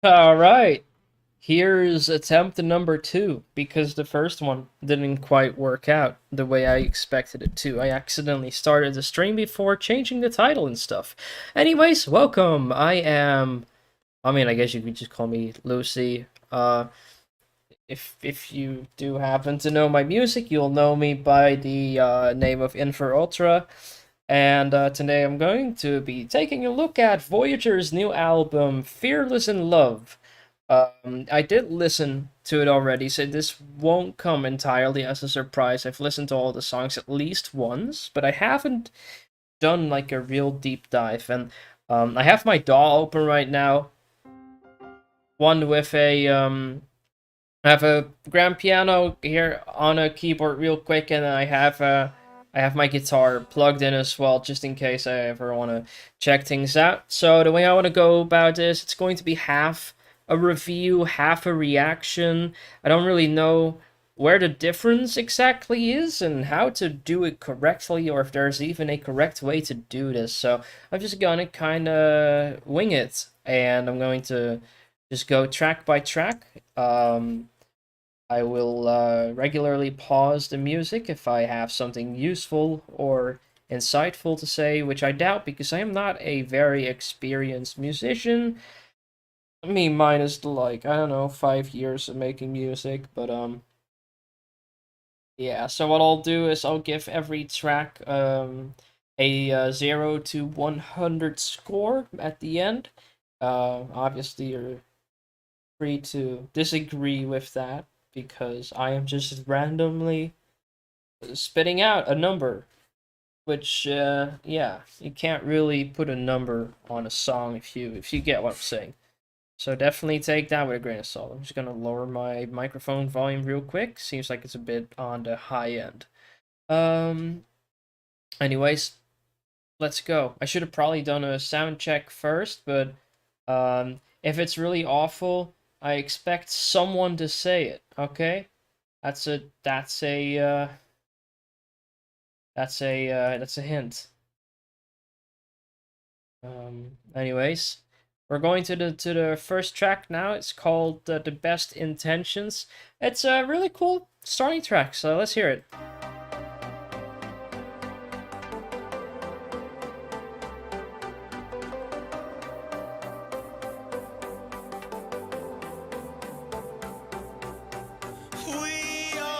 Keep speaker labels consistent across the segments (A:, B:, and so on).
A: Alright, here's attempt number two, because the first one didn't quite work out the way I expected it to. I accidentally started the stream before changing the title and stuff. Anyways, welcome! I guess you could just call me Lucy. If you do happen to know my music, you'll know me by the name of Infer Ultra. And today I'm going to be taking a look at Voyager's new album, Fearless in Love. I did listen to it already, so this won't come entirely as a surprise. I've listened to all the songs at least once, but I haven't done like a real deep dive. And I have my DAW open right now, one with I have a grand piano here on a keyboard real quick, and then I have my guitar plugged in as well, just in case I ever want to check things out. So the way I want to go about this, it's going to be half a review, half a reaction. I don't really know where the difference exactly is and how to do it correctly, or if there's even a correct way to do this. So I'm just gonna kind of wing it, and I'm going to just go track by track. I will regularly pause the music if I have something useful or insightful to say, which I doubt because I am not a very experienced musician. I mean, minus the like, I don't know, 5 years of making music, but yeah. So what I'll do is I'll give every track a 0 to 100 score at the end. Obviously, you're free to disagree with that because I am just randomly spitting out a number, which yeah, you can't really put a number on a song if you get what I'm saying. So definitely take that with a grain of salt. I'm just gonna lower my microphone volume real quick. Seems like it's a bit on the high end. Um. Anyways, let's go. I should have probably done a sound check first, but if it's really awful, I expect someone to say it. Okay, that's a hint. Anyways, we're going to the first track now. It's called "The Best Intentions." It's a really cool starting track, so let's hear it.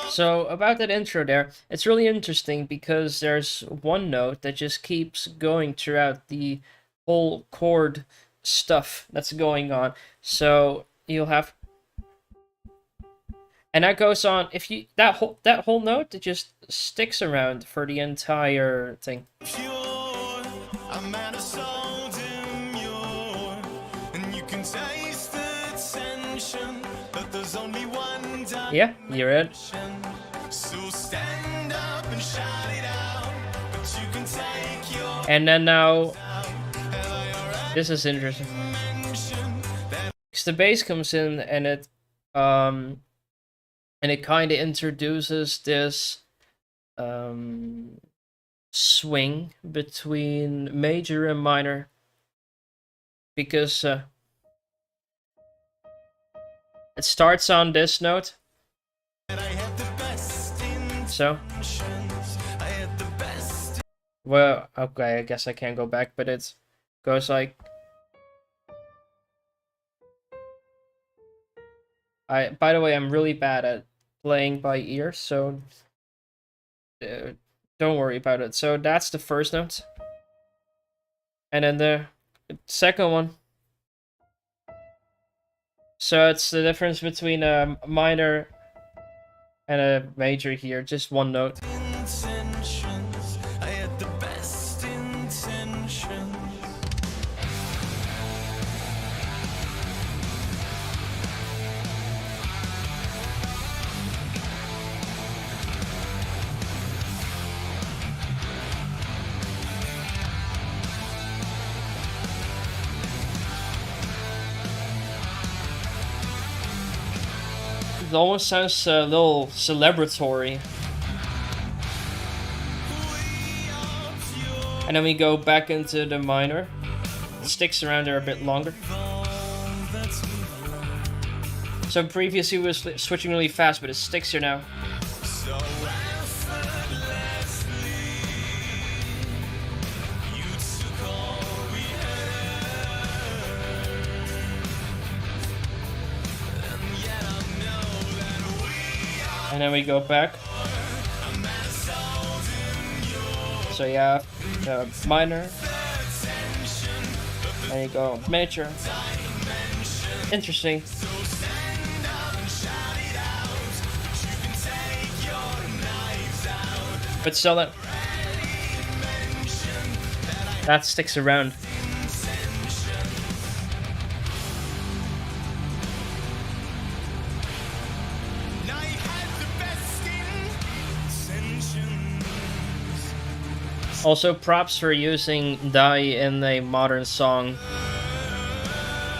A: So about that intro there, it's really interesting because there's one note that just keeps going throughout the whole chord stuff that's going on. So you'll have, and that goes on. If you that whole note, it just sticks around for the entire thing. Yeah, you're it. And then now, this is interesting. Because the bass comes in and it kind of introduces this swing between major and minor. Because it starts on this note. So, well, okay, I guess I can't go back, but it goes like, by the way, I'm really bad at playing by ear, so don't worry about it. So that's the first note, and then the second one. So it's the difference between a minor and a major here, just one note. It almost sounds a little celebratory. And then we go back into the minor. It sticks around there a bit longer. So previously we was switching really fast, but it sticks here now. And then we go back. So yeah, minor. And you go major. Interesting. But still, that sticks around. Also, props for using Dai in a modern song.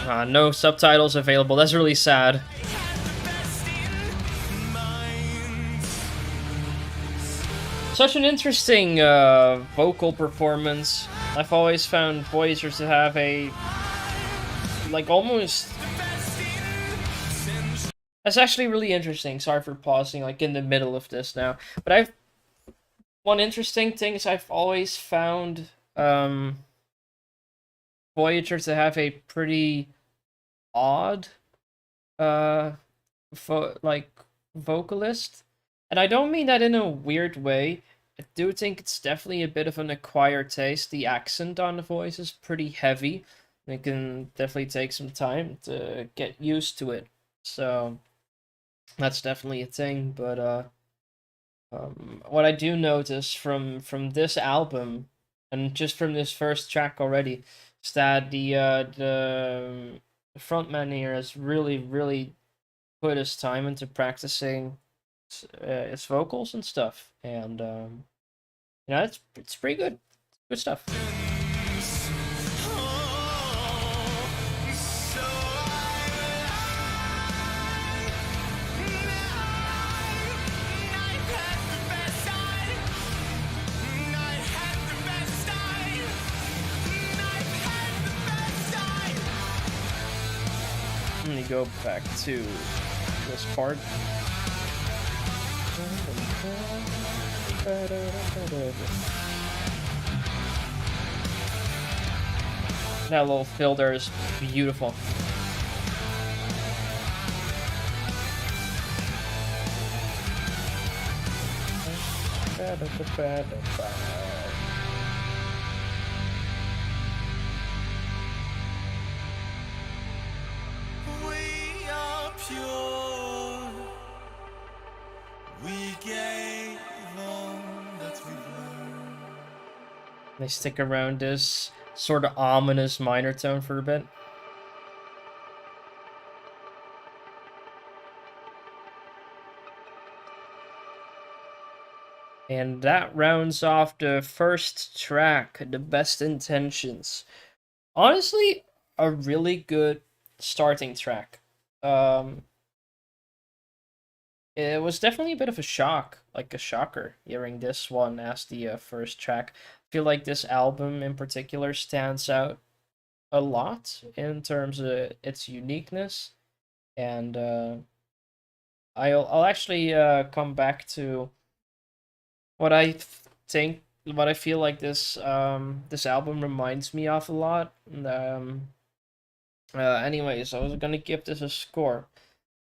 A: No subtitles available. That's really sad. Such an interesting vocal performance. I've always found Voyager to have a almost. That's actually really interesting. Sorry for pausing in the middle of this now, but one interesting thing is I've always found Voyager to have a pretty odd vocalist, and I don't mean that in a weird way. I do think it's definitely a bit of an acquired taste. The accent on the voice is pretty heavy. It can definitely take some time to get used to it. So that's definitely a thing. But what I do notice from this album, and just from this first track already, is that the frontman here has really put his time into practicing his vocals and stuff, and it's pretty good. Good stuff. Let me go back to this part. That little fill there is beautiful. They stick around this sort of ominous minor tone for a bit. And that rounds off the first track, The Best Intentions. Honestly, a really good starting track. It was definitely a bit of a shock, like a shocker, hearing this one as the first track. I feel like this album in particular stands out a lot in terms of its uniqueness, and I'll actually come back to what I feel like this this album reminds me of a lot. Anyways, I was gonna give this a score.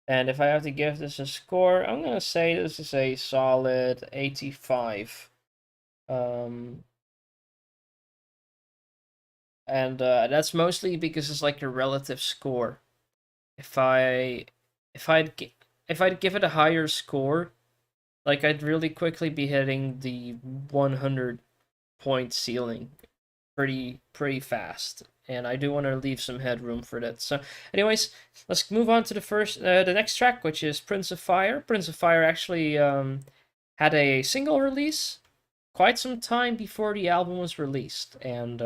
A: And if I have to give this a score, I'm gonna say this is a solid 85. And that's mostly because it's like a relative score. If I'd give it a higher score, like I'd really quickly be hitting the 100 point ceiling pretty fast. And I do want to leave some headroom for that. So, anyways, let's move on to the next track, which is Prince of Fire. Prince of Fire actually had a single release quite some time before the album was released, and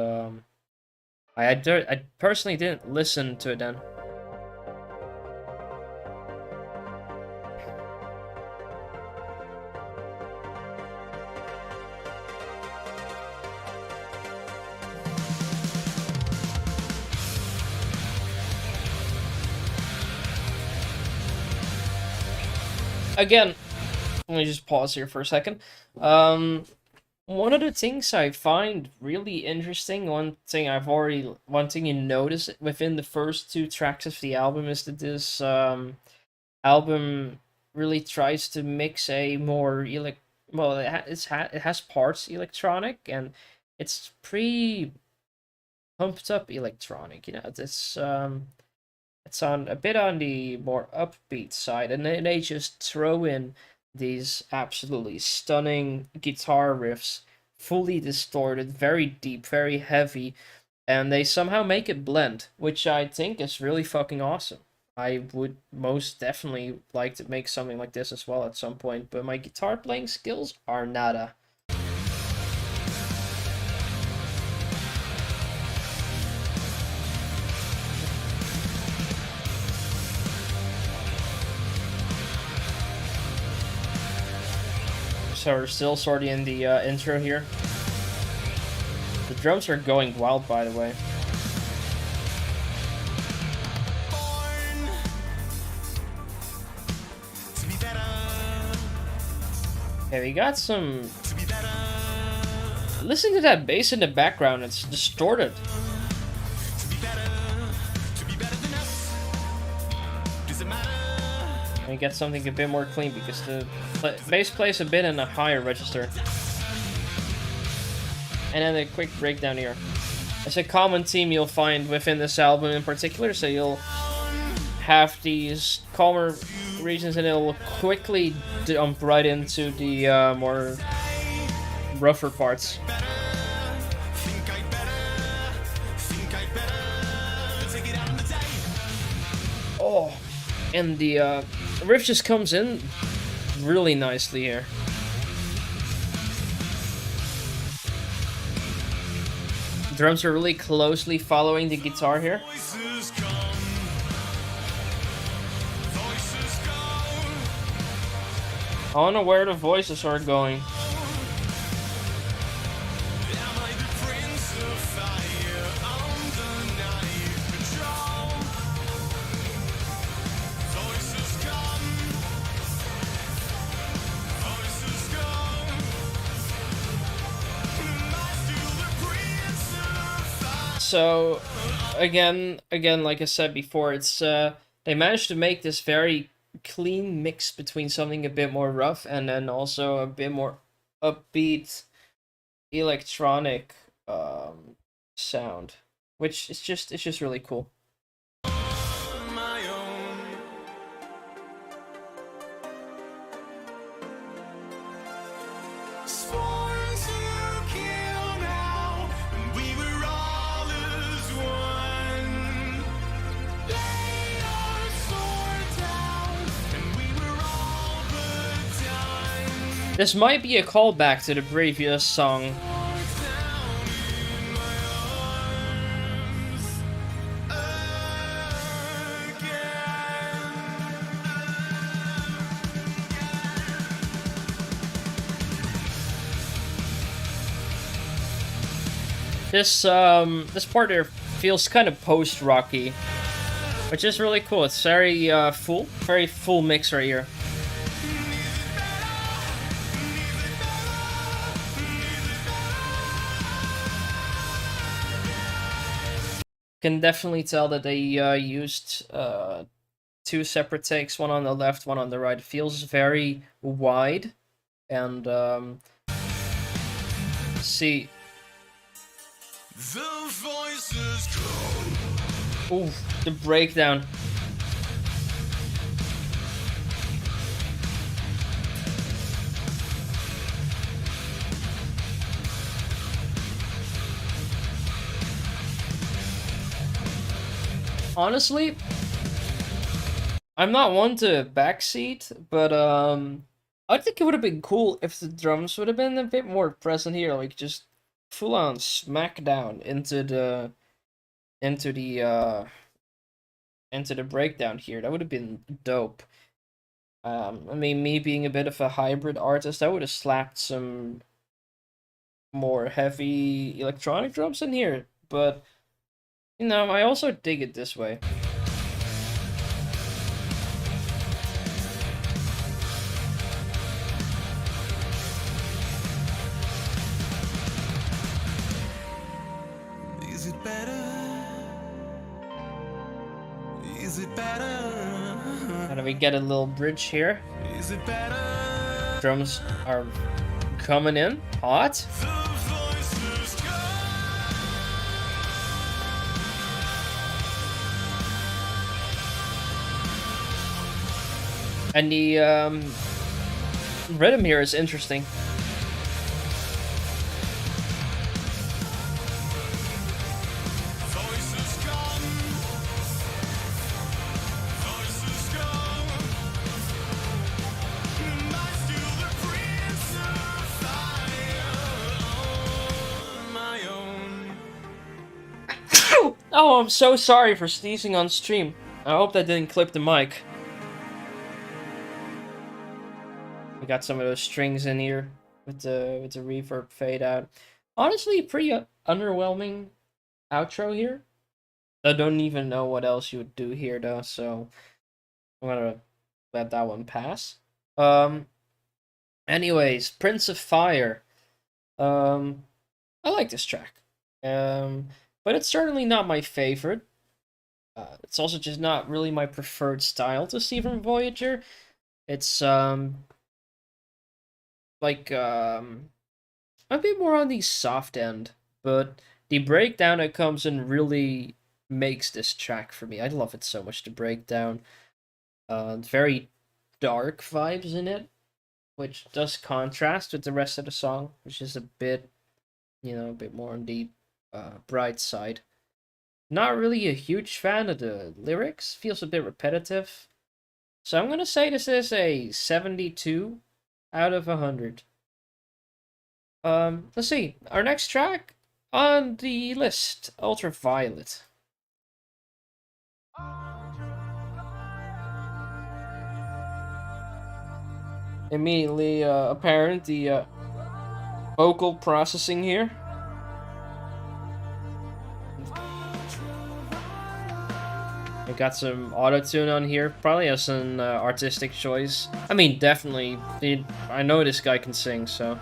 A: I personally didn't listen to it then. again, let me just pause here for a second. One of the things I find really interesting, one thing you notice within the first two tracks of the album is that this album really tries to mix a more well, it has parts electronic and it's pretty pumped up electronic. You know, it's on a bit on the more upbeat side, and then they just throw in these absolutely stunning guitar riffs, fully distorted, very deep, very heavy, and they somehow make it blend, which I think is really fucking awesome. I would most definitely like to make something like this as well at some point, but my guitar playing skills are nada. So we're still sort of in the intro here. The drums are going wild, by the way. Okay, we got some... Listen to that bass in the background, it's distorted. And get something a bit more clean because the bass plays a bit in a higher register. And then a quick breakdown here. It's a common theme you'll find within this album in particular, so you'll have these calmer regions and it'll quickly jump right into the more rougher parts. Oh, and the riff just comes in really nicely here. Drums are really closely following the guitar here. I don't know where the voices are going. So, again, like I said before, it's they managed to make this very clean mix between something a bit more rough and then also a bit more upbeat electronic sound, which is just really cool. This might be a callback to the previous song. This part there feels kind of post-rocky, which is really cool. It's very very full mix right here. Can definitely tell that they used two separate takes, one on the left, one on the right. It feels very wide, and see. The voices come. Ooh, the breakdown. Honestly, I'm not one to backseat, but I think it would have been cool if the drums would have been a bit more present here, like just full on smack down into the breakdown here. That would have been dope. I mean, me being a bit of a hybrid artist, I would have slapped some more heavy electronic drums in here, but you know, I also dig it this way. How do we get a little bridge here? Drums are coming in hot. And the rhythm here is interesting. Oh, I'm so sorry for sneezing on stream. I hope that didn't clip the mic. We got some of those strings in here with the reverb fade out. Honestly, pretty underwhelming outro here. I don't even know what else you would do here though, so I'm gonna let that one pass. Anyways, Prince of Fire. I like this track. But it's certainly not my favorite. It's also just not really my preferred style to see from Voyager. It's like a bit more on the soft end, but the breakdown that comes in really makes this track for me. I love it so much, the breakdown. Very dark vibes in it, which does contrast with the rest of the song, which is a bit, a bit more on the bright side. Not really a huge fan of the lyrics, feels a bit repetitive. So I'm gonna say this is a 72 out of 100. Let's see. Our next track on the list, Ultraviolet. Immediately apparent the vocal processing here. I got some auto-tune on here, probably as an artistic choice. I mean, definitely, I know this guy can sing, so.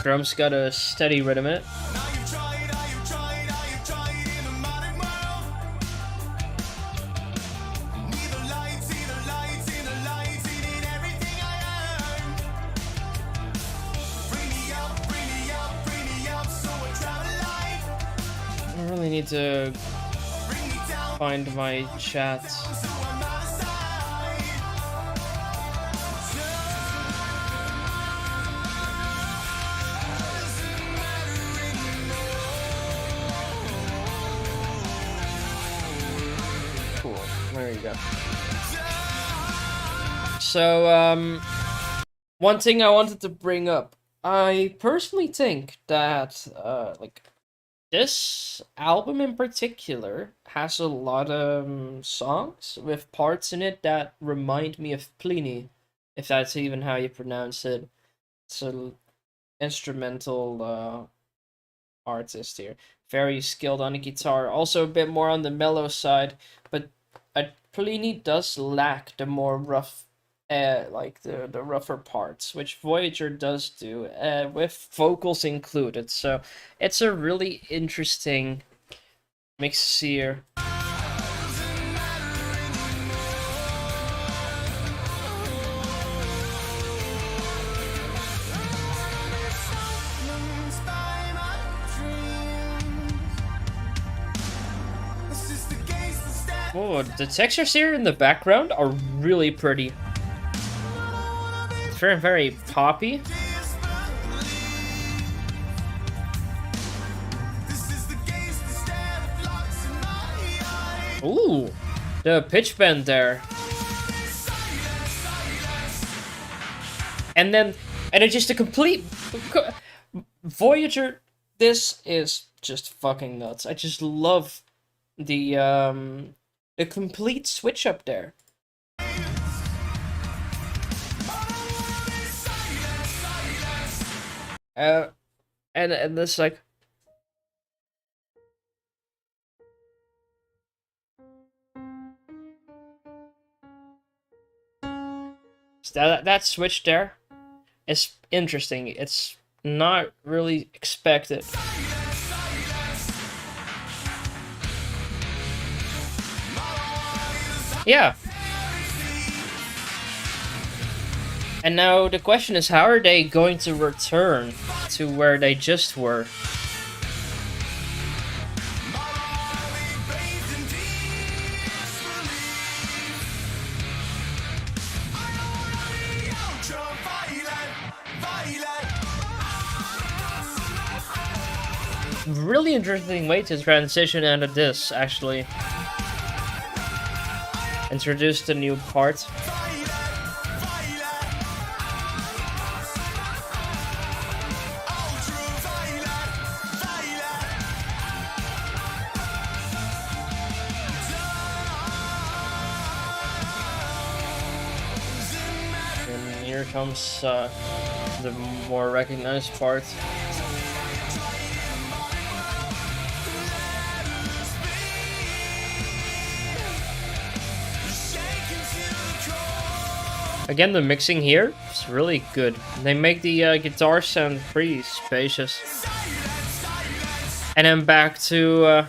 A: Drums got a steady rhythm in it. I really need to find my chat. Cool. There you go. So, one thing I wanted to bring up. I personally think that, this album in particular has a lot of songs with parts in it that remind me of Pliny, if that's even how you pronounce it. It's an instrumental artist here. Very skilled on the guitar, also a bit more on the mellow side, but Pliny does lack the more rough, like the rougher parts, which Voyager does do, with vocals included. So it's a really interesting mix here. Oh, the textures here in the background are really pretty. It's very, very poppy. Ooh, the pitch bend there. And it's just a complete Voyager. This is just fucking nuts. I just love the complete switch up there. And this like. So that switch there is interesting. It's not really expected. Yeah. And now the question is, how are they going to return to where they just were? Really interesting way to transition out of this, actually. Introduced a new part. And here comes the more recognized part. Again, the mixing here is really good. They make the guitar sound pretty spacious. And then back to...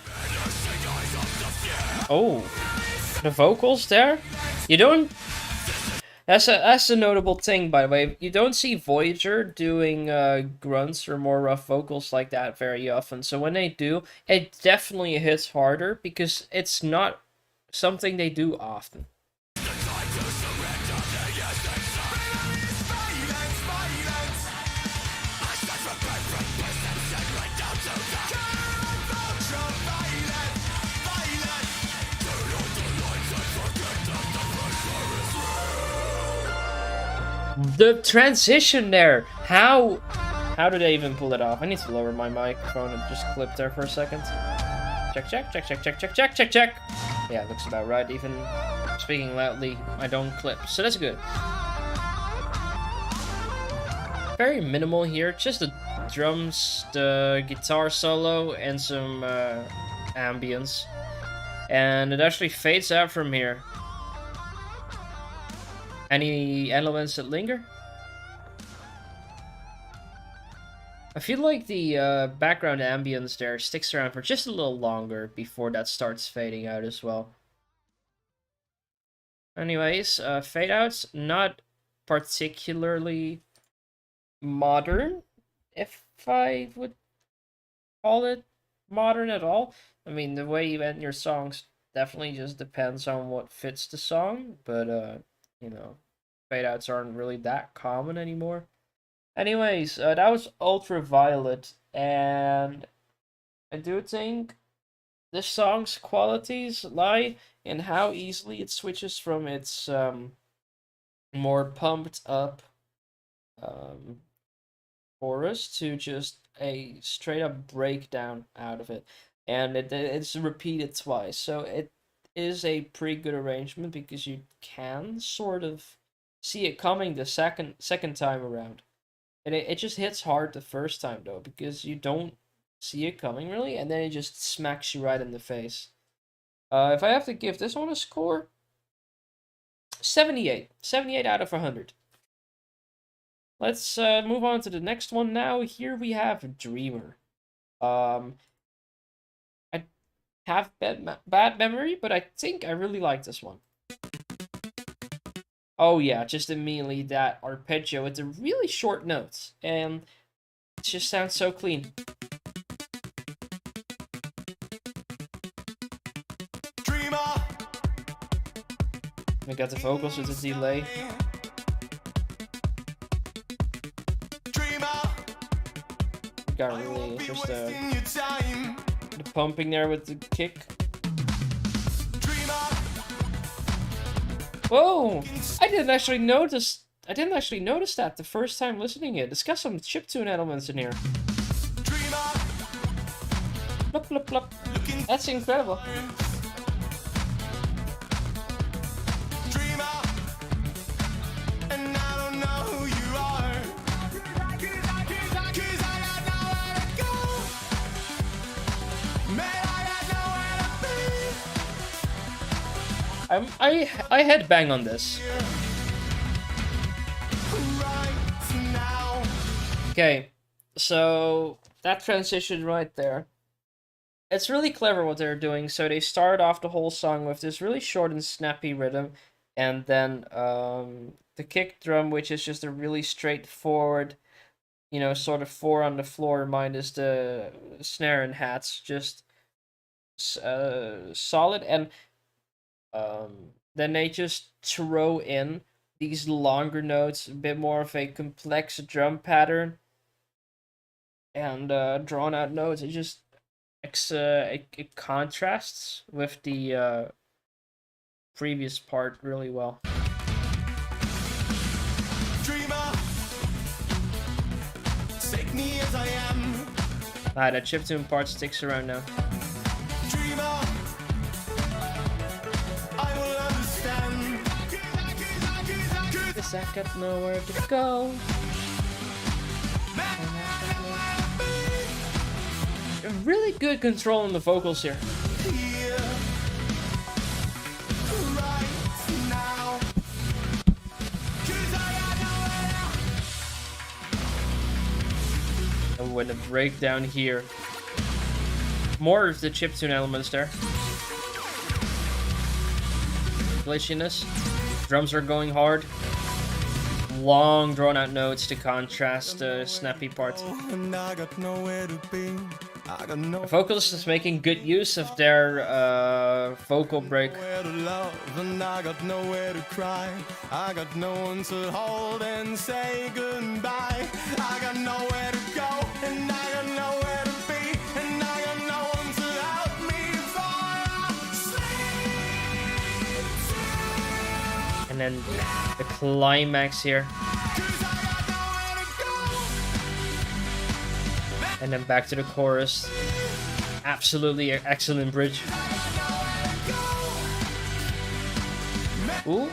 A: oh, the vocals there? You don't... That's a notable thing, by the way. You don't see Voyager doing grunts or more rough vocals like that very often. So when they do, it definitely hits harder because it's not something they do often. The transition there! How did I even pull it off? I need to lower my microphone and just clip there for a second. Check, check, check, check, check, check, check, check, check! Yeah, it looks about right. Even speaking loudly, I don't clip. So that's good. Very minimal here. Just the drums, the guitar solo, and some ambience. And it actually fades out from here. Any elements that linger? I feel like the background ambience there sticks around for just a little longer before that starts fading out as well. Anyways, fade outs, not particularly modern, if I would call it modern at all. I mean, the way you end your songs definitely just depends on what fits the song, but you know, fade outs aren't really that common anymore. Anyways, that was Ultraviolet, and I do think this song's qualities lie in how easily it switches from its more pumped up chorus to just a straight up breakdown out of it, and it's repeated twice, so it is a pretty good arrangement because you can sort of see it coming the second time around. And it just hits hard the first time though, because you don't see it coming really, and then it just smacks you right in the face. If I have to give this one a score, 78. 78 out of 100. Let's move on to the next one now. Here we have Dreamer. I have bad memory, but I think I really like this one. Oh yeah, just immediately that arpeggio with the really short notes, and it just sounds so clean. Dreamer. We got the vocals with the delay. We got really just the pumping there with the kick. Whoa! I didn't actually notice that the first time listening it. It's got some chiptune elements in here. Plop, plop, plop. That's incredible. I headbang on this. Okay, so that transition right there. It's really clever what they're doing. So they start off the whole song with this really short and snappy rhythm, and then the kick drum, which is just a really straightforward, sort of four on the floor minus the snare and hats, just solid. And then they just throw in these longer notes, a bit more of a complex drum pattern, and drawn out notes. It contrasts with the previous part really well. Dreamer, take me as I am. That chiptune part sticks around now. Dreamer, I will understand. 'Cause I got nowhere to go. Really good control on the vocals here. And when the breakdown here, more of the chiptune elements there. Glitchiness. Drums are going hard. Long drawn out notes to contrast the snappy parts. The vocalist is making good use of their vocal break. I got nowhere to cry. I got no one to hold and say goodbye. I got nowhere to go and I got nowhere to be and I got no one to help me fall asleep. And then the climax here. And then back to the chorus. Absolutely excellent bridge. Ooh.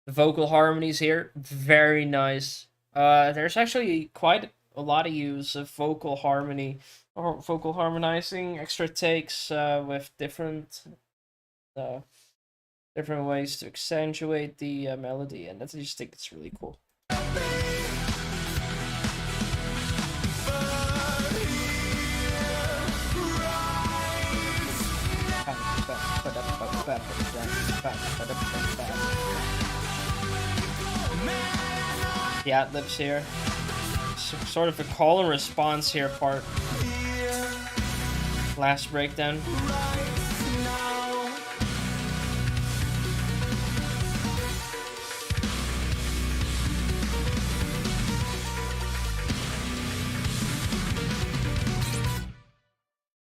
A: The vocal harmonies here, very nice. There's actually quite a lot of use of vocal harmony or vocal harmonizing, extra takes with different ways to accentuate the melody, and I just think it's really cool. The ad-libs here. Sort of a call and response here part. Last breakdown.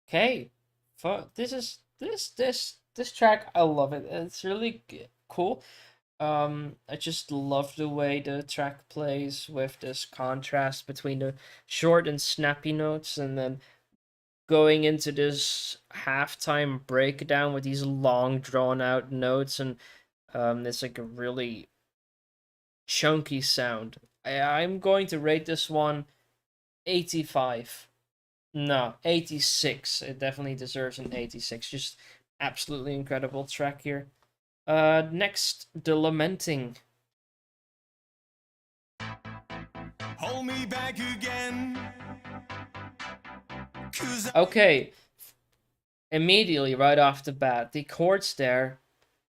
A: Okay. This track, I love it. It's really cool. I just love the way the track plays with this contrast between the short and snappy notes and then going into this halftime breakdown with these long drawn out notes, and it's like a really chunky sound. I'm going to rate this one 85. No, 86. It definitely deserves an 86. Just absolutely incredible track here. Next, The Lamenting. Hold me back again. Okay. Immediately, right off the bat, the chords there,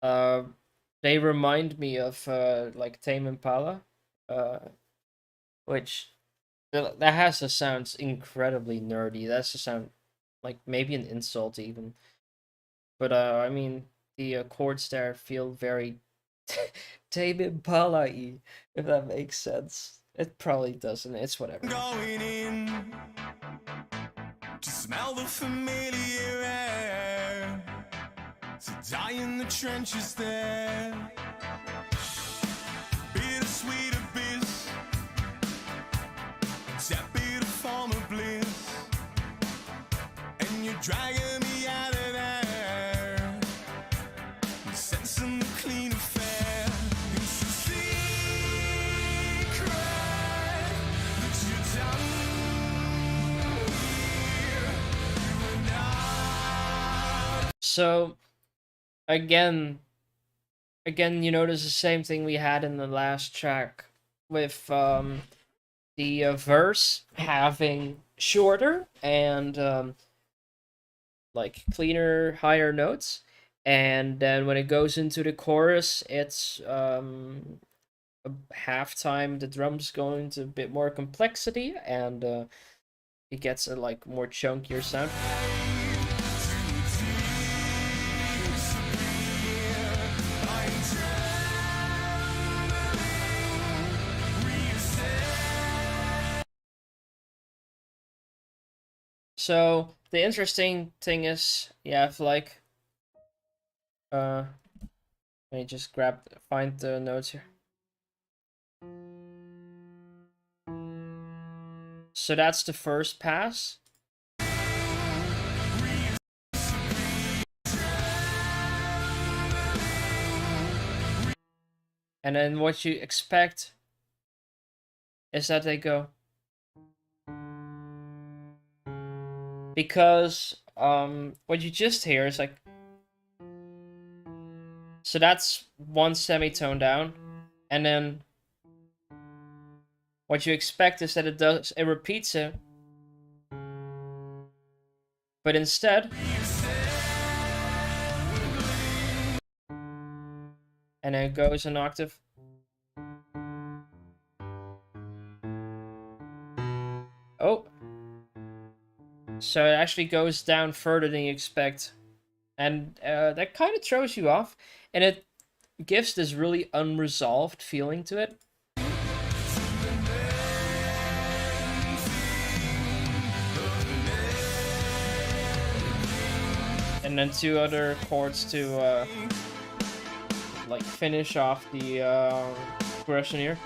A: they remind me of like Tame Impala, which that has to sound incredibly nerdy. That's to sound like maybe an insult even. But I mean, the chords there feel very Tame Impala-y, if that makes sense. It probably doesn't. It's whatever. Going in to smell the familiar air, to die in the trenches there. Bittersweet abyss, that bitter form of bliss, and you're dragging me out of there, sensing the clean affair. It's a secret that you're done here, you and I. So again, you notice the same thing we had in the last track with the verse having shorter and like cleaner, higher notes, and then when it goes into the chorus, it's halftime. The drums go into a bit more complexity, and it gets a like more chunkier sound. So the interesting thing is, you have like, let me just find the notes here. So that's the first pass. And then what you expect is that they go. Because what you just hear is like, so that's one semitone down, and then what you expect is that it repeats it, but instead, and then it goes an octave. Oh, so it actually goes down further than you expect, and that kind of throws you off, and it gives this really unresolved feeling to it. And then two other chords to like finish off the progression here.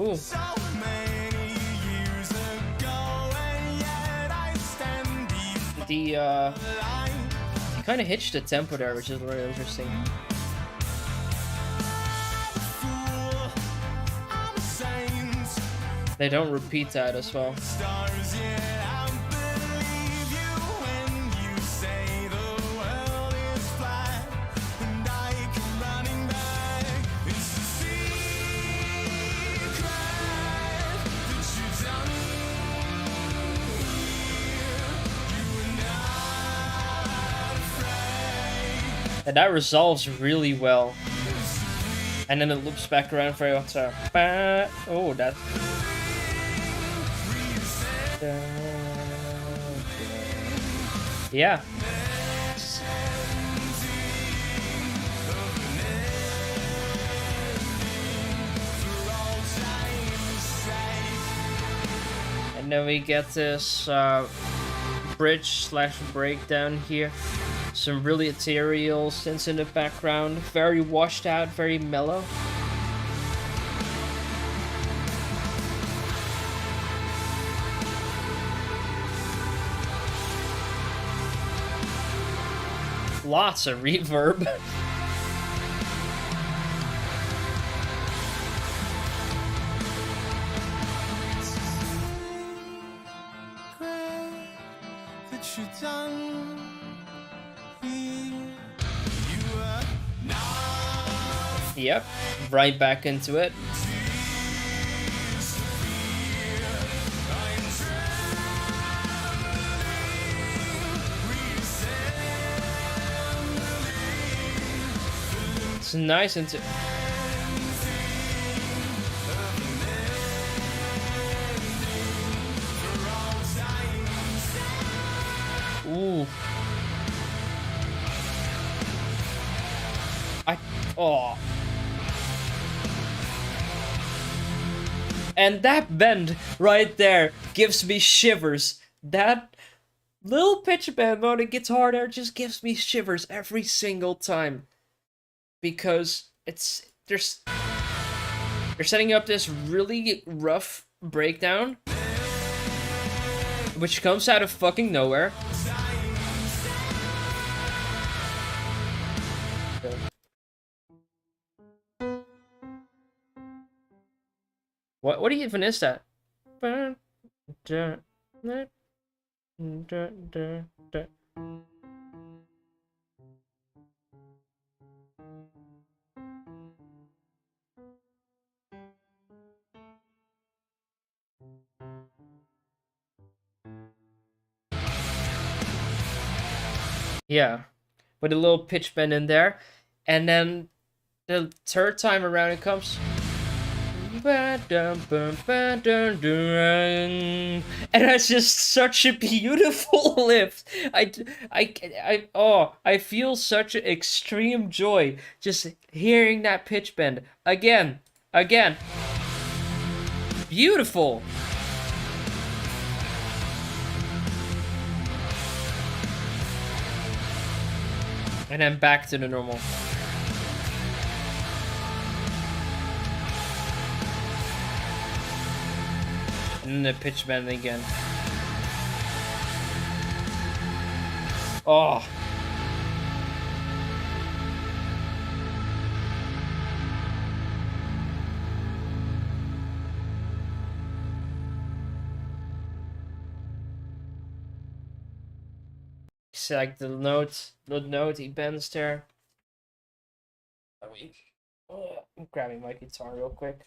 A: Ooh. The kind of hitched the tempo there, which is really interesting. They don't repeat that as well. And that resolves really well. And then it loops back around for you. So, oh, that's... Yeah. And then we get this bridge / breakdown here. Some really ethereal synths in the background. Very washed out, very mellow. Lots of reverb. Yep, right back into it. It's nice into... Ooh. Oh. And that bend right there gives me shivers. That little pitch bend on the guitar there just gives me shivers every single time. Because they're setting up this really rough breakdown, which comes out of fucking nowhere. What even is that? Yeah, with a little pitch bend in there, and then the third time around it comes. And that's just such a beautiful lift. I feel such extreme joy just hearing that pitch bend again, again. Beautiful. And then back to the normal. And then the pitch bend again. Oh. It's like the note he bends there. I'm grabbing my guitar real quick.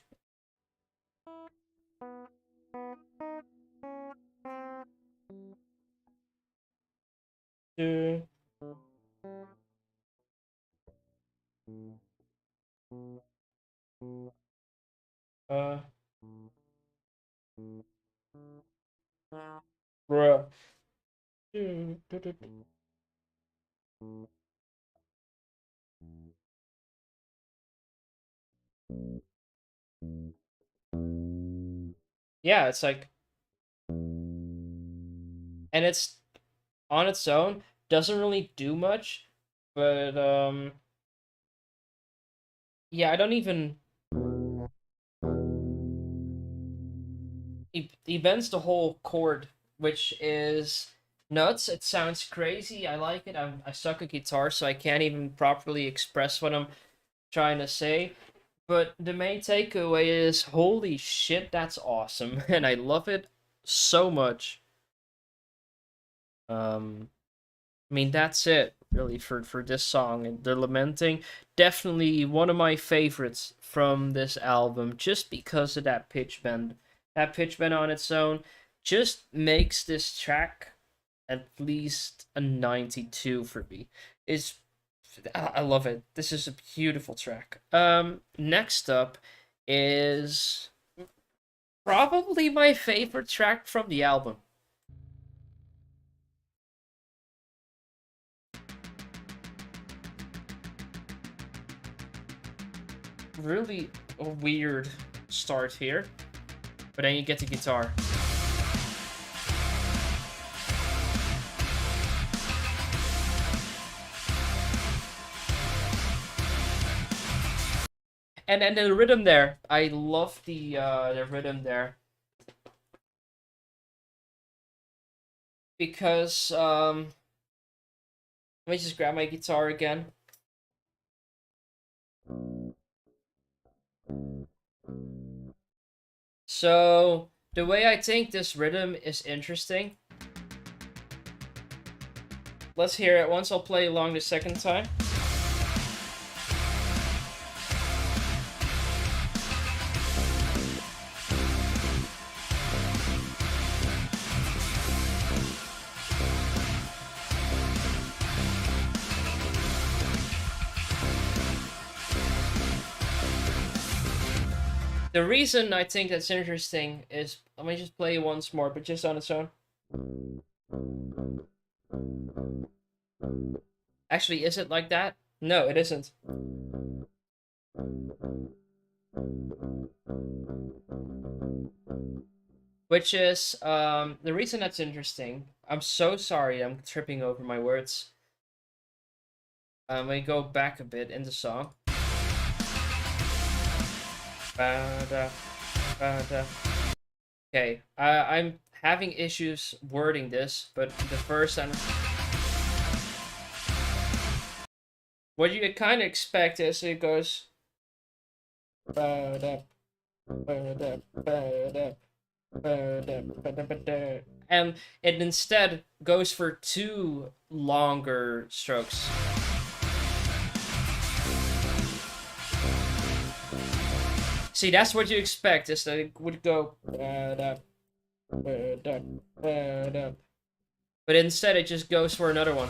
A: Uh, uh, bruh. Yeah, it's like, and it's on its own, doesn't really do much, but yeah, I don't even. He bends the whole chord, which is nuts. It sounds crazy. I like it. I suck at guitar, so I can't even properly express what I'm trying to say. But the main takeaway is, holy shit, that's awesome, and I love it so much. I mean, that's it really for this song. And the lamenting, definitely one of my favorites from this album, just because of that pitch bend. That pitch bend on its own just makes this track at least a 92 for me. Is I love it. This is a beautiful track. Next up is probably my favorite track from the album. Really a weird start here, but then you get the guitar. And the rhythm there, I love the rhythm there, because let me just grab my guitar again. So the way I think this rhythm is interesting. Let's hear it once. I'll play along the second time. The reason I think that's interesting is, let me just play it once more, but just on its own. Actually, is it like that? No, it isn't. Which is the reason that's interesting. I'm so sorry, I'm tripping over my words. Let me go back a bit in the song. Okay, I'm having issues wording this, but the first and what you kind of expect is it goes. And it instead goes for two longer strokes. See, that's what you expect, is that it would go. But instead, it just goes for another one.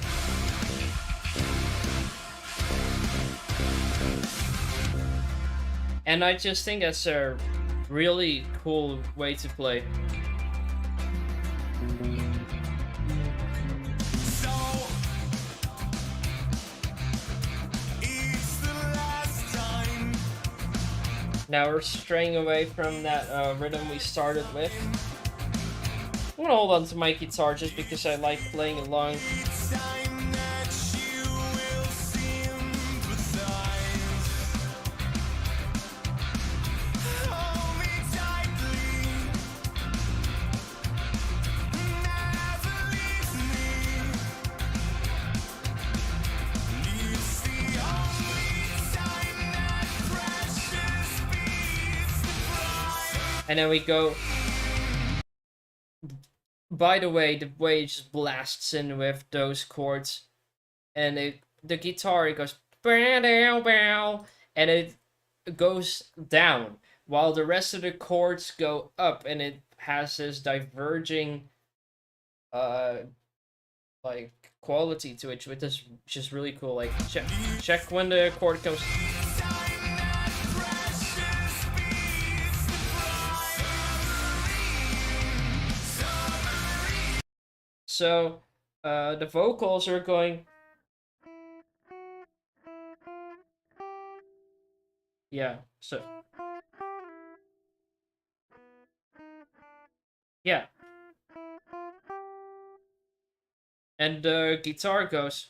A: And I just think that's a really cool way to play. Now we're straying away from that rhythm we started with. I'm gonna hold on to my guitar just because I like playing along. And then we go. By the way it just blasts in with those chords, and the guitar, it goes bow bow, and it goes down while the rest of the chords go up, and it has this diverging like quality to it, which is just really cool. Like check when the chord comes. So the vocals are going. Yeah, so. Yeah. And the guitar goes.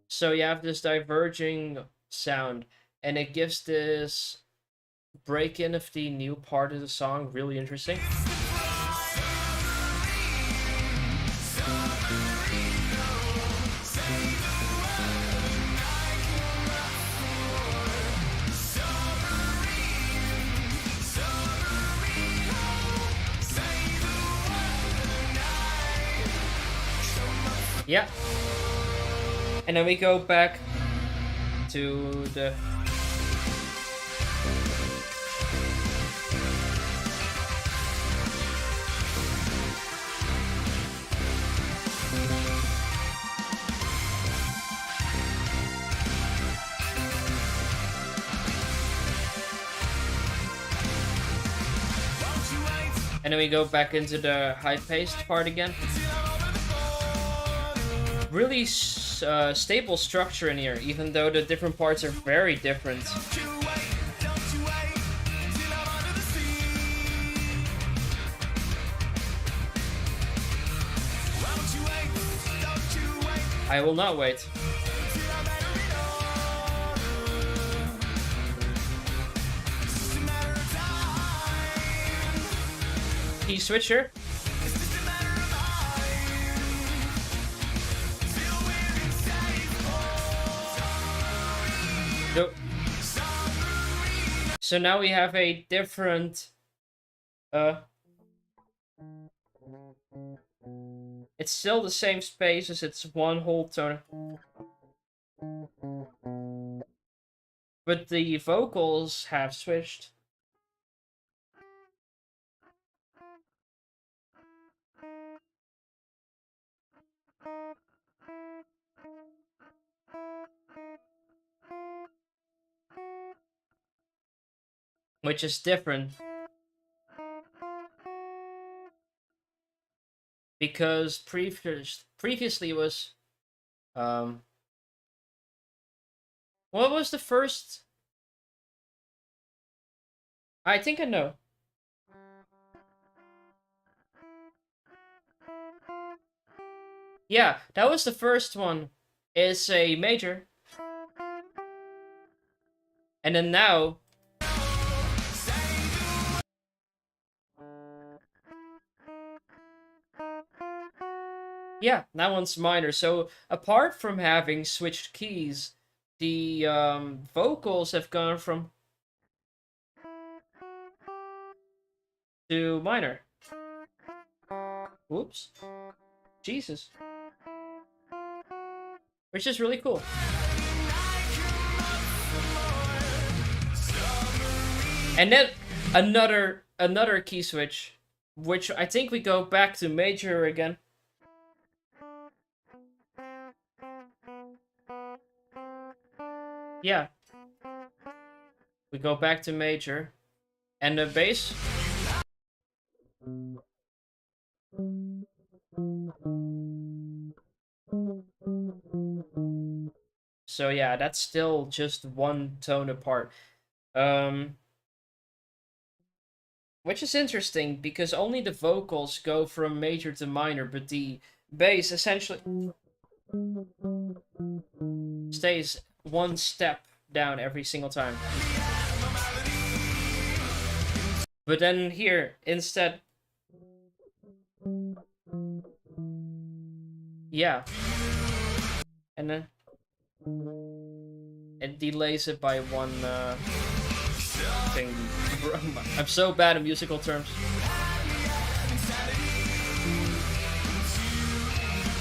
A: So you have this diverging sound, and it gives this break in of the new part of the song really interesting. Yeah. And then we go back to the. And then we go back into the high-paced part again. Really stable structure in here, even though the different parts are very different. I will not wait. Key switcher. Nope. So now we have a different it's still the same spaces, it's one whole tone. But the vocals have switched. Which is different. Because previously was what was the first? I think I know. Yeah, that was the first one. It's a major. And then now yeah, that one's minor. So apart from having switched keys, the vocals have gone from to minor. Whoops. Jesus. Which is really cool. And then another key switch, which I think we go back to major again. Yeah, we go back to major, and the bass. So yeah, that's still just one tone apart. Um, which is interesting because only the vocals go from major to minor, but the bass essentially stays one step down every single time. But then here, instead, yeah, and then it delays it by one thing. I'm so bad at musical terms.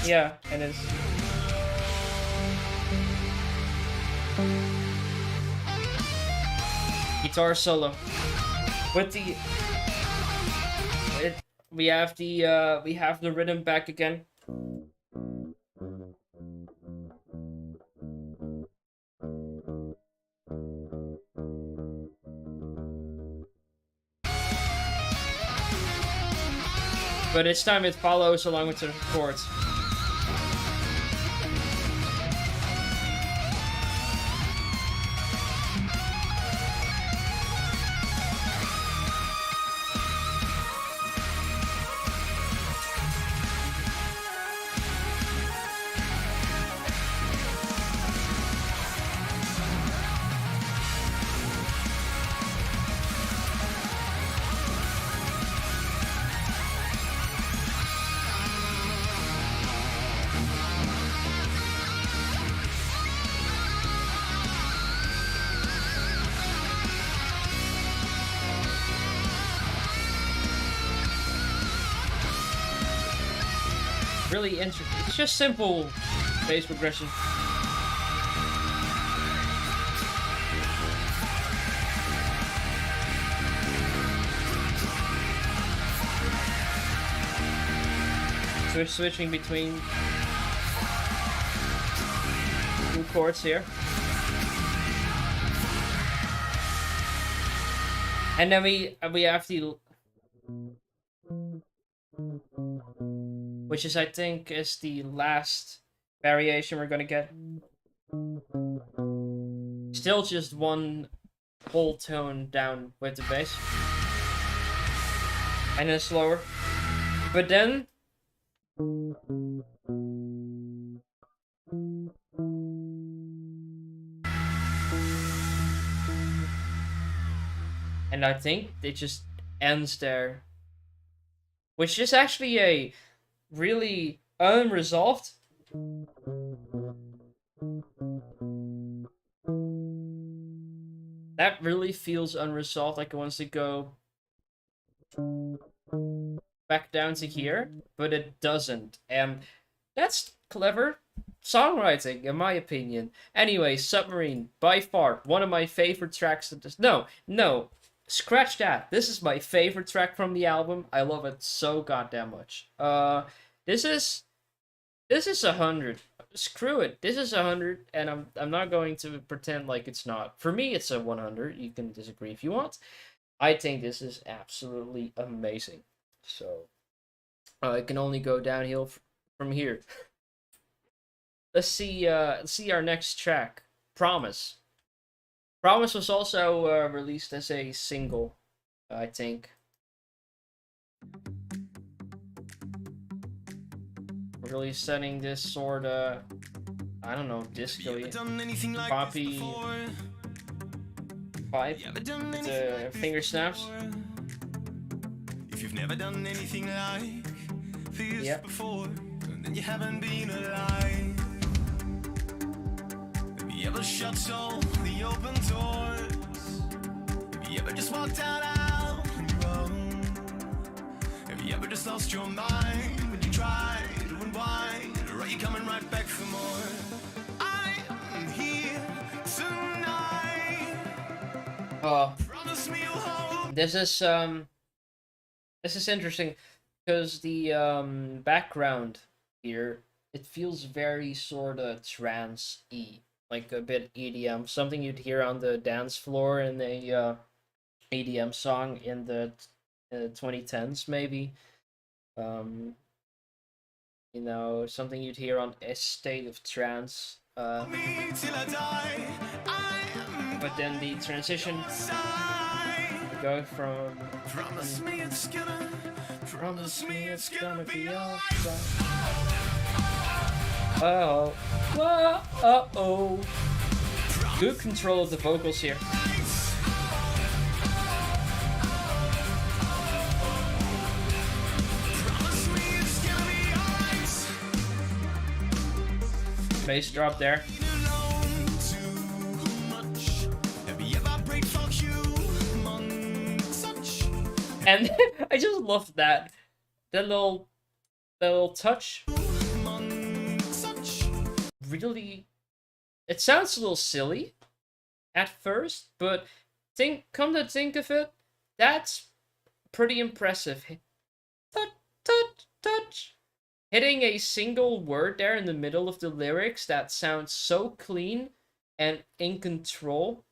A: Yeah, and it's guitar solo with the we have the rhythm back again. But this time it follows along with the chords. Really interesting. It's just simple bass progression. Switching between two chords here. And then we have the, which is I think is the last variation we're gonna get. Still just one whole tone down with the bass. And then slower. But then and I think it just ends there. Which is actually a really unresolved. That really feels unresolved, like it wants to go back down to here, but it doesn't. And that's clever songwriting, in my opinion. Anyway, Submarine, by far, one of my favorite tracks of this. No, scratch that. This is my favorite track from the album. I love it so goddamn much. This is 100. Screw it. This is 100, and I'm not going to pretend like it's not. For me, it's a 100. You can disagree if you want. I think this is absolutely amazing. So, it can only go downhill from here. Let's see our next track, Promise. Promise was also released as a single, I think. Really setting this sort of, I don't know, disco-y, poppy vibe with the finger snaps. If you've never done anything like this before, then you haven't been alive. Have you ever shut all the open doors? Have you ever just walked out on your own? Have you ever just lost your mind when you tried to unwind? Or are you coming right back for more? I'm here tonight. Promise me you'll hold. This is interesting because the background here, it feels very sort of trance-y. like a bit EDM, something you'd hear on the dance floor in a EDM song in the 2010s, maybe. Um, you know, something you'd hear on A State of Trance. But then the transition going from promise me it's gonna be alright. Oh, oh. Good control of the vocals here. Bass drop there. And I just loved that little touch. Really, it sounds a little silly at first, but come to think of it, that's pretty impressive. Touch. Hitting a single word there in the middle of the lyrics that sounds so clean and in control.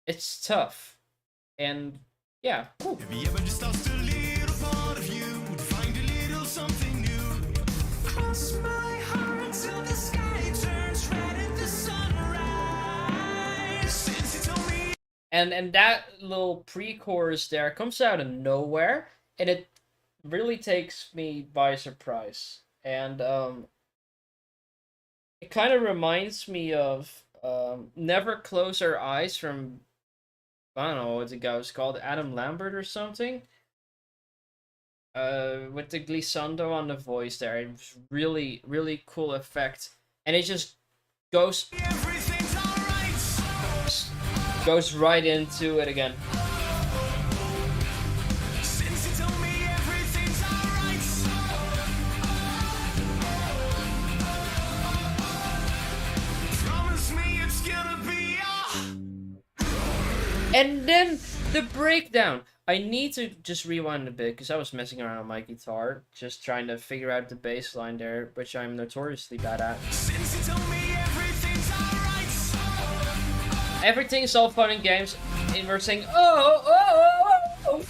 A: It's tough. And yeah, cool. Have you ever just lost a little part of you to find a little something new? Cross my heart till the sky turns red at the sunrise. Since you told me. And that little pre-chorus there comes out of nowhere, and it really takes me by surprise. And it kind of reminds me of Never Close Our Eyes from, I don't know what the guy was called, Adam Lambert or something. With the glissando on the voice there. It was really, really cool effect. And it just goes right into it again. And then the breakdown. I need to just rewind a bit because I was messing around with my guitar, just trying to figure out the bass line there, which I'm notoriously bad at. Everything's all fun and games, and we're saying, oh,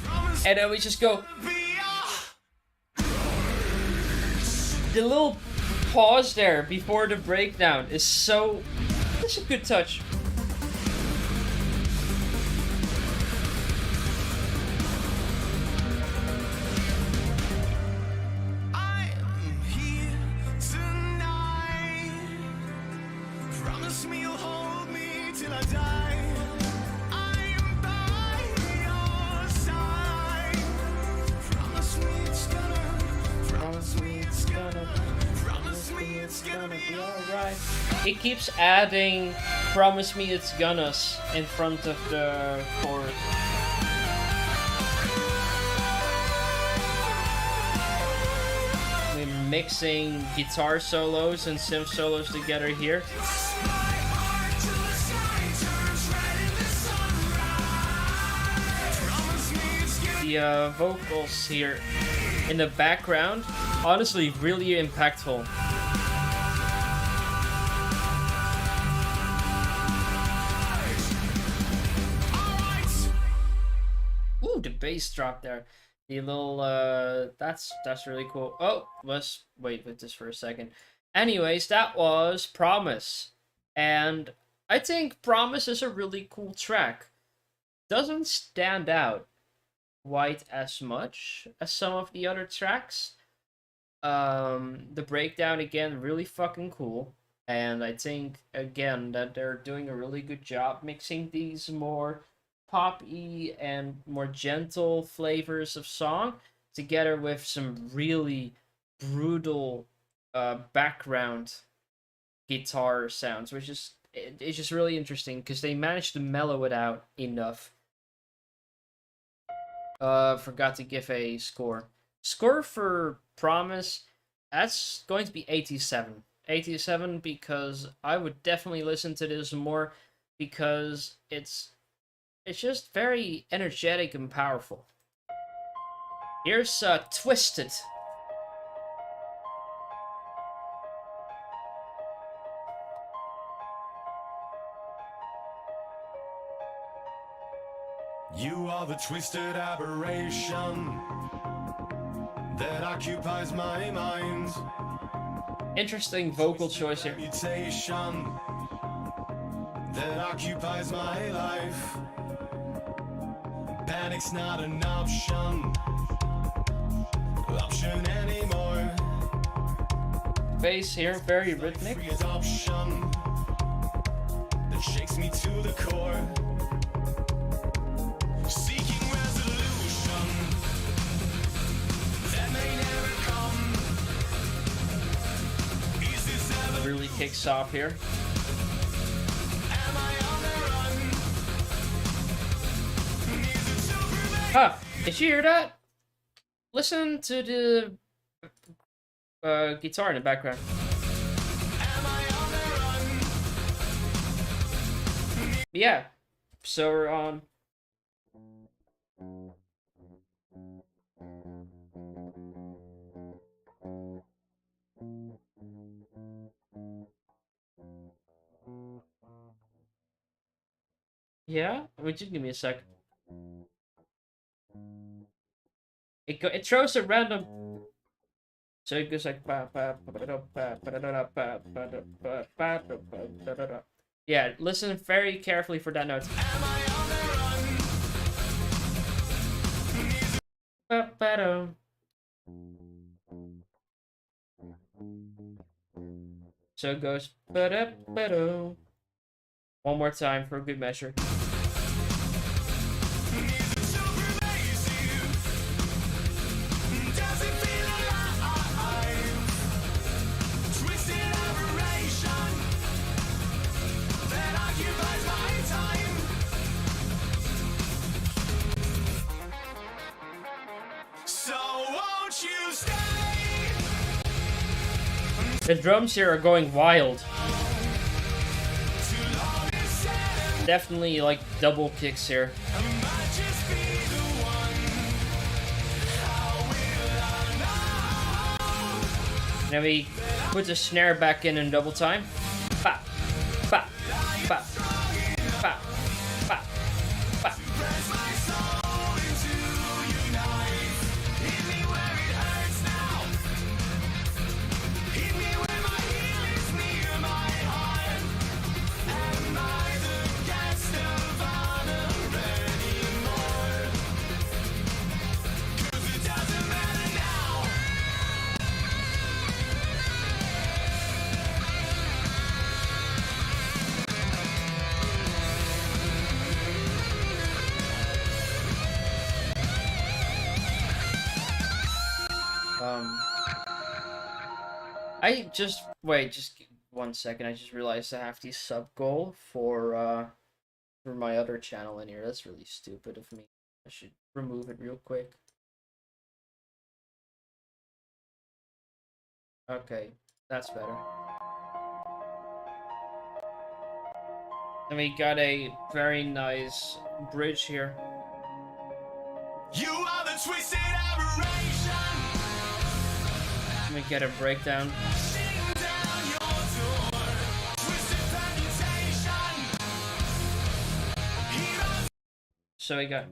A: and then we just go. The little pause there before the breakdown is such a good touch. It keeps adding "Promise me it's gonna"s in front of the chorus. We're mixing guitar solos and synth solos together here. The vocals here in the background, honestly, really impactful. Ooh, the bass drop there. The little that's really cool. Oh, let's wait with this for a second. Anyways, that was Promise. And I think Promise is a really cool track. Doesn't stand out quite as much as some of the other tracks. The breakdown again, really fucking cool. And I think again that they're doing a really good job mixing these more pop-y and more gentle flavors of song together with some really brutal background guitar sounds, which is it's just really interesting because they managed to mellow it out enough. Forgot to give a score. Score for Promise, that's going to be 87. 87 because I would definitely listen to this more because it's just very energetic and powerful. Here's Twisted.
B: You are the twisted aberration that occupies my mind.
A: Interesting vocal choice here.
B: Mutation that occupies my life. Panic's not an option anymore.
A: Bass here, very rhythmic.
B: Free adoption that shakes me to the core. Seeking resolution that may never come. Is this ever?
A: Really kicks off here.
B: Am I on the run? Is it so pervasive?
A: Huh, did you hear that? Listen to the guitar in the background.
B: Am I on the run?
A: Yeah, so we're on. Yeah, wait, just give me a sec. It throws a random. So it goes like yeah. Listen very carefully for that note.
B: Am I on the run?
A: So it goes one more time for a good measure. The drums here are going wild. Definitely like double kicks here. Then we put the snare back in double time. Pa, pa, pa, pa, pa, pa. Just 1 second. I just realized I have the sub goal for my other channel in here. That's really stupid of me. I should remove it real quick. Okay, that's better. And we got a very nice bridge here.
B: You are the twisted aberration.
A: Let me get a breakdown. So we got.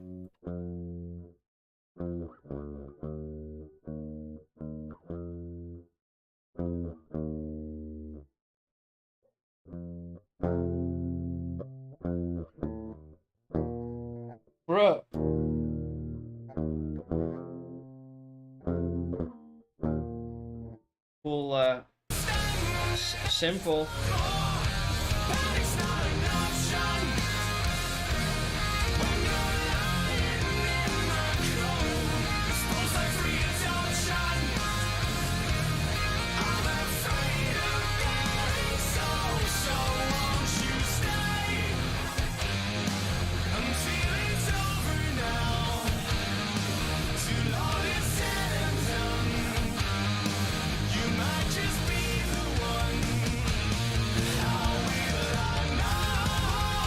A: Bruh. Cool, simple.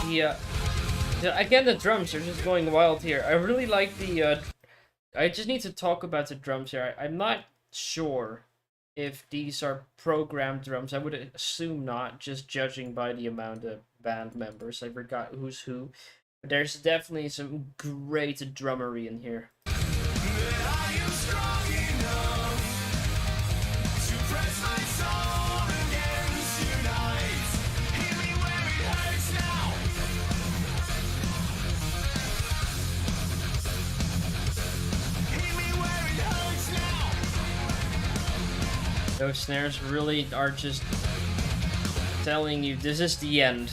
A: Yeah. Again, the drums are just going wild here. I really like the, I just need to talk about the drums here. I'm not sure if these are programmed drums. I would assume not, just judging by the amount of band members. I forgot who's who. But there's definitely some great drummery in here.
B: I am strong enough to press my soul against your night. Hit me where it hurts now. Hit me where it hurts now.
A: Those snares really are just telling you this is the end.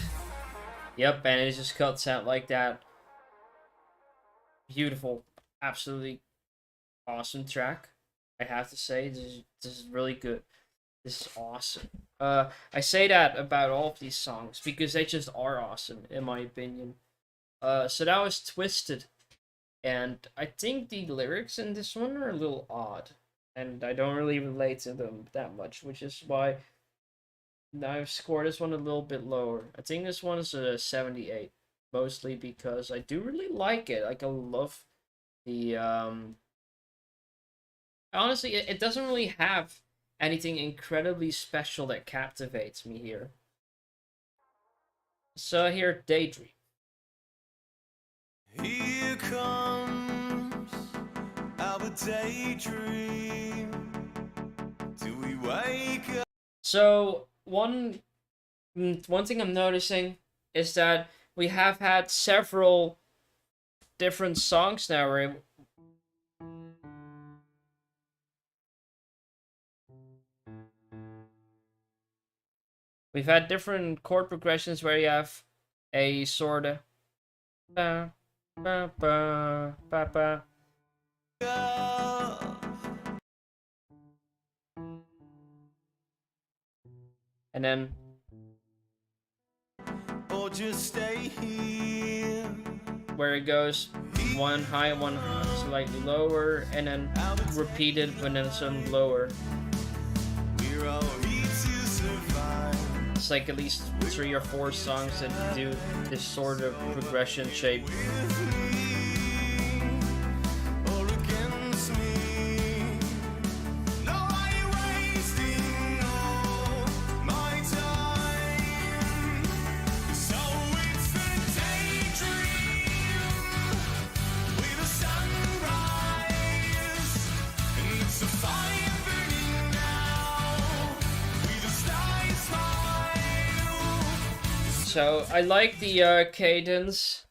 A: Yep, and it just cuts out like that. Beautiful. Absolutely awesome track. I have to say, this is really good. This is awesome. I say that about all of these songs because they just are awesome, in my opinion. So that was Twisted. And I think the lyrics in this one are a little odd. And I don't really relate to them that much, which is why I've scored this one a little bit lower. I think this one is a 78. Mostly because I do really like it. Like, I love the, honestly, it doesn't really have anything incredibly special that captivates me here. So here, Daydream.
B: Here comes our daydream. Do we wake up?
A: So, one thing I'm noticing is that we have had several different songs now where we've had different chord progressions where you have a sort of ba, ba, ba, ba, ba. And then
B: Or just stay here.
A: where it goes one high, one slightly lower, and then repeated when then some lower.
B: We're all here to survive.
A: It's like at least 3 or 4 songs that do this sort of progression shape.
B: With me or against me. No, I ain't wasting all my time. So it's the daydream with a sunrise, and it's a fire burning now with a sky smile.
A: So I like the cadence.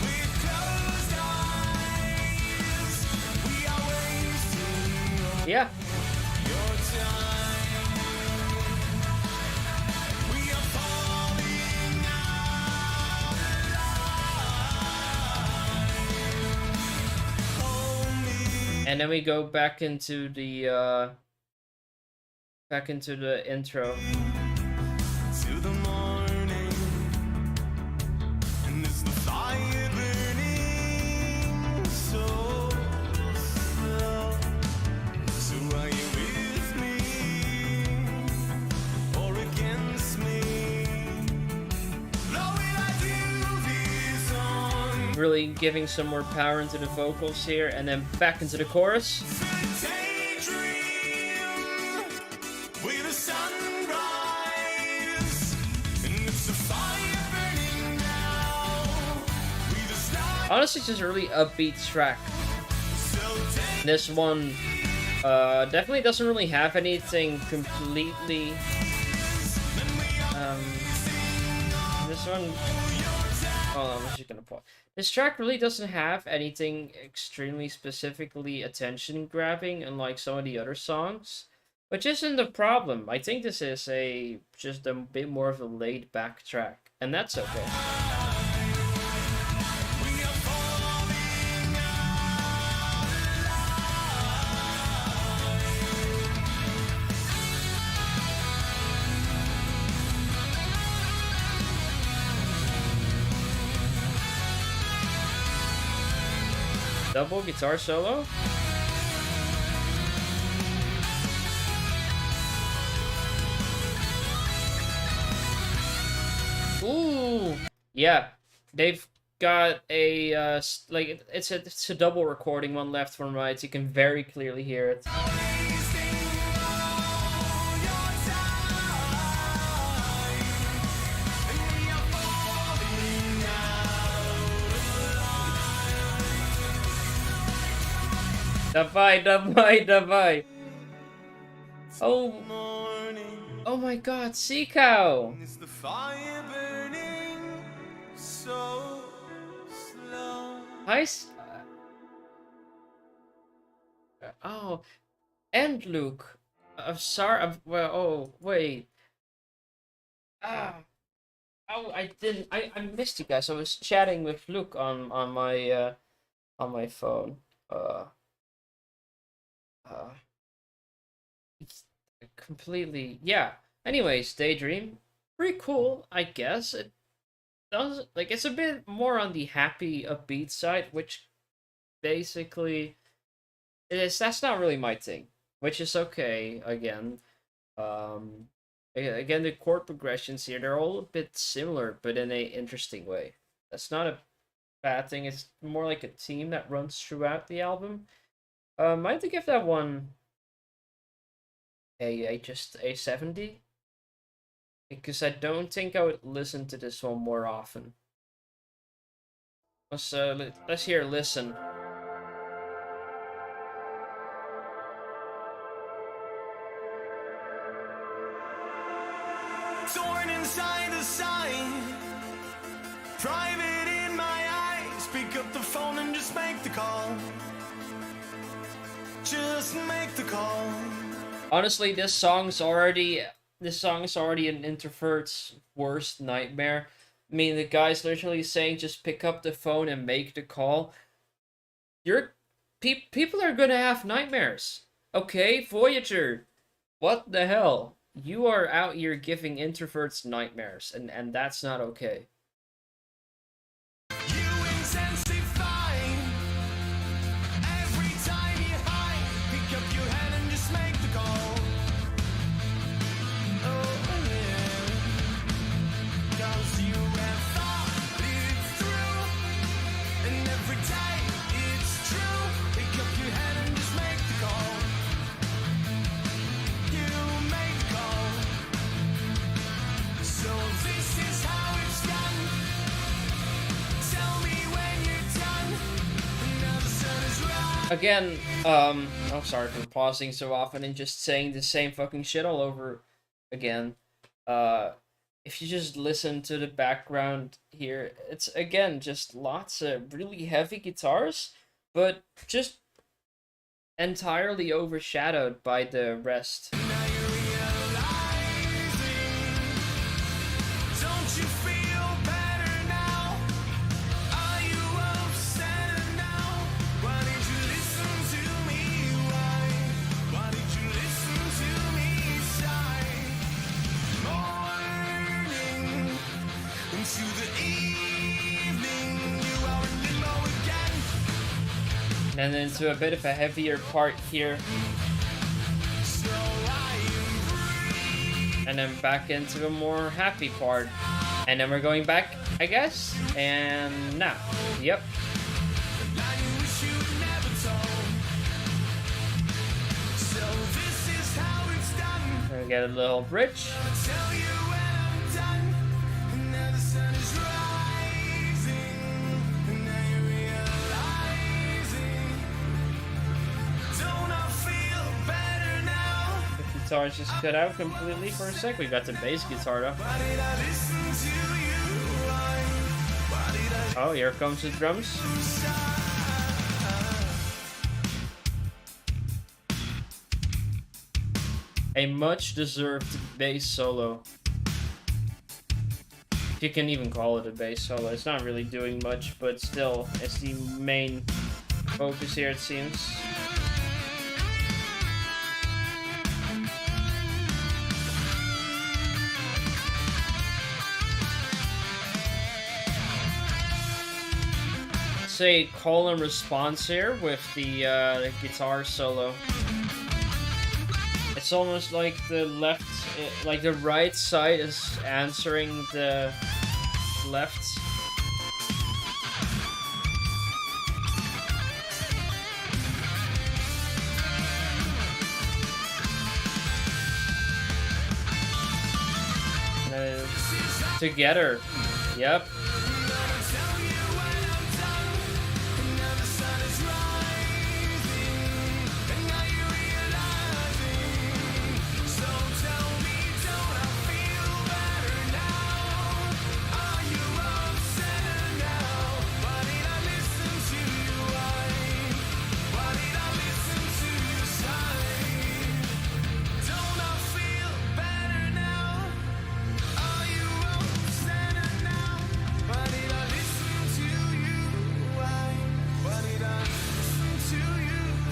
B: With closed eyes, we are wasting
A: Yeah.
B: your time. We are falling out of line. Hold me
A: And then we go back into the intro.
B: to the morning, and it's the fire burning so slow. So are you with me or against me? Though will I do this on
A: Really giving some more power into the vocals here, and then back into the chorus.
B: the daydream with a sunrise, and it's a fire burning now with a star.
A: Honestly, just a really upbeat track.
B: So take
A: This one definitely doesn't really have anything completely. This one. Hold on, I'm just gonna pause. This track really doesn't have anything extremely specifically attention grabbing, unlike some of the other songs, which isn't the problem. I think this is just a bit more of a laid back track, and that's okay.
B: we are falling
A: Double guitar solo. Ooh, yeah, they've got a like it's a double recording, one left, one right. So you can very clearly hear it.
B: Wasting all your time, and we are falling out
A: Davai, davai, davai. Oh,
B: morning.
A: oh my God, sea cow.
B: Is the fire burning so slow?
A: Hi. Oh, and Luke. I'm sorry. Well, oh wait. Ah. Oh, I didn't. I missed you guys. I was chatting with Luke on my phone. Uh. Uh. It's completely, yeah. Anyways, Daydream, pretty cool, I guess. It does, like, it's a bit more on the happy, upbeat side, which basically that's not really my thing, which is okay. Again, again, the chord progressions here, they're all a bit similar, but in a interesting way. That's not a bad thing. It's more like a theme that runs throughout the album. I have to give that one just a 70, because I don't think I would listen to this one more often. Let's hear Listen.
B: Torn inside the sign, private in my eyes. Pick up the phone and just make the call. Just make the call.
A: Honestly, this song's already an introvert's worst nightmare. I mean, the guy's literally saying just pick up the phone and make the call. People are gonna have nightmares. Okay, Voyager. What the hell? You are out here giving introverts nightmares, and that's not okay.
B: You intensify every time you hide. Pick up your head and just make the call. Oh yeah, 'cause you have thought it through, and every day it's true. Pick up your head and just make the call. You make the call. So this is how it's done. Tell me when you're done. Now the sun is rising.
A: Again, I'm sorry for pausing so often and just saying the same fucking shit all over again. If you just listen to the background here, it's again just lots of really heavy guitars, but just entirely overshadowed by the rest.
B: Now you're realizing. Don't you feel better now? Are you upset now? Why did you listen to me? Why did you listen to me sigh? Morning into the evening, you are in limbo again.
A: And then into a bit of a heavier part here,
B: So I am free.
A: and then back into a more happy part. And then we're going back, I guess. And now, yep.
B: Lie you wish you'd never told. So this is how it's done.
A: We're gonna get a little bridge.
B: Tell you when I'm done. And now the sun is rising. And now you're realizing. Don't I feel better now?
A: The guitars just cut out completely for a sec. We got the bass guitar though.
B: Why did I listen to you? Why did I
A: Oh, here comes the drums.
B: sigh?
A: A much deserved bass solo. If you can even call it a bass solo. It's not really doing much, but still, it's the main focus here, it seems. It's a call and response here with the guitar solo. It's almost like the left, like the right side is answering the left. Together. Yep.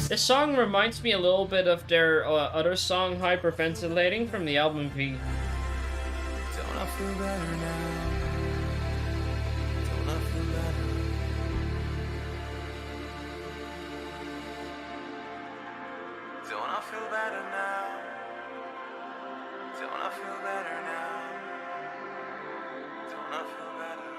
A: This song reminds me a little bit of their other song, Hyperventilating, from the album V.
B: Don't I feel better now? Don't I feel better? Don't I feel better now? Don't I feel better now? Don't I feel better?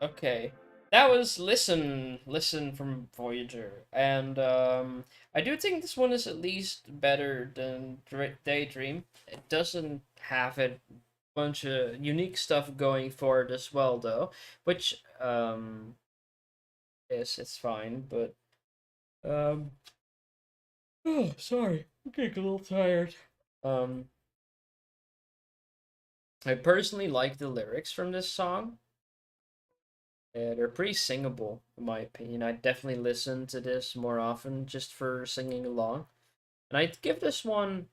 A: Okay. That was Listen from Voyager. And I do think this one is at least better than Daydream. It doesn't have a bunch of unique stuff going for it as well, though, which is it's fine, but oh, sorry. I'm getting a little tired. I personally like the lyrics from this song. They're pretty singable, in my opinion. I definitely listen to this more often just for singing along. And I'd give this one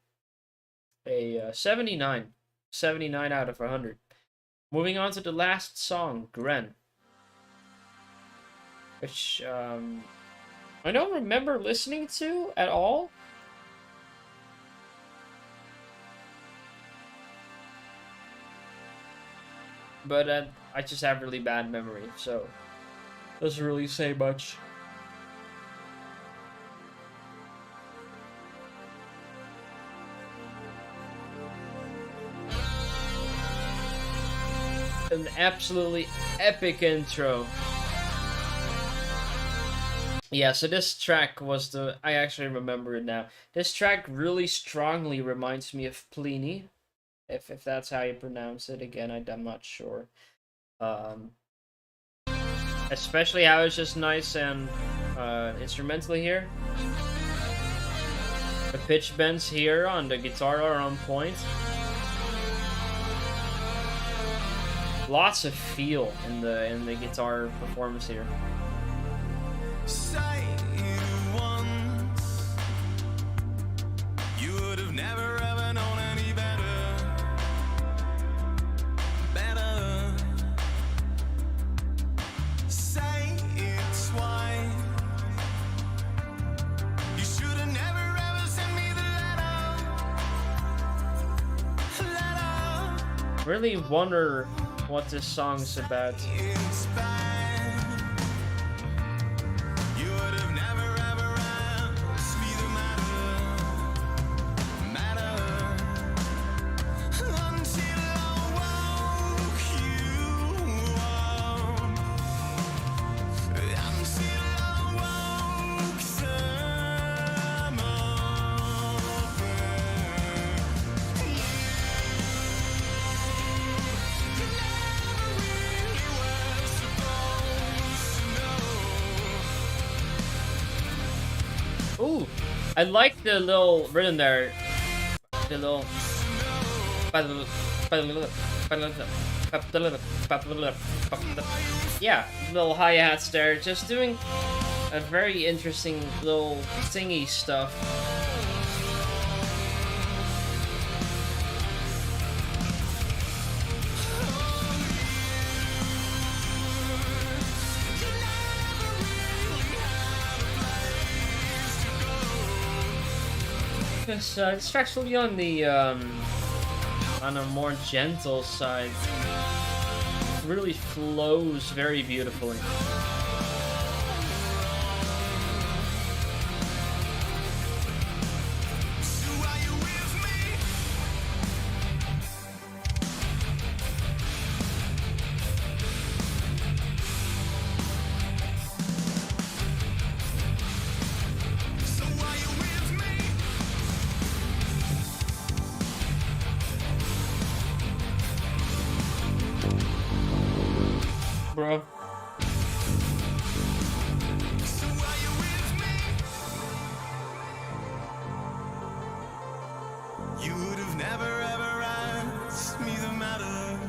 A: a 79. 79 out of 100. Moving on to the last song, Gren. Which, I don't remember listening to at all. But I just have really bad memory, so doesn't really say much. An absolutely epic intro. Yeah, so this track was I actually remember it now. This track really strongly reminds me of Pliny. If that's how you pronounce it. Again, I'm not sure. Especially how it's just nice and instrumentally here. The pitch bends here on the guitar are on point. Lots of feel in the guitar performance here.
B: Say it once. You would have never ever known any better. Better. Say it twice. You should have never ever sent me the letter.
A: Really wonder what this song's about.
B: It's bad. You would have never ever asked me the matter until I woke you up. Until I woke them up.
A: Ooh, I like the little rhythm there. The little. Yeah, little hi-hats there. Just doing a very interesting little singy stuff. This track's really on the on a more gentle side. It really flows very beautifully.
B: You would have never ever asked me the matter.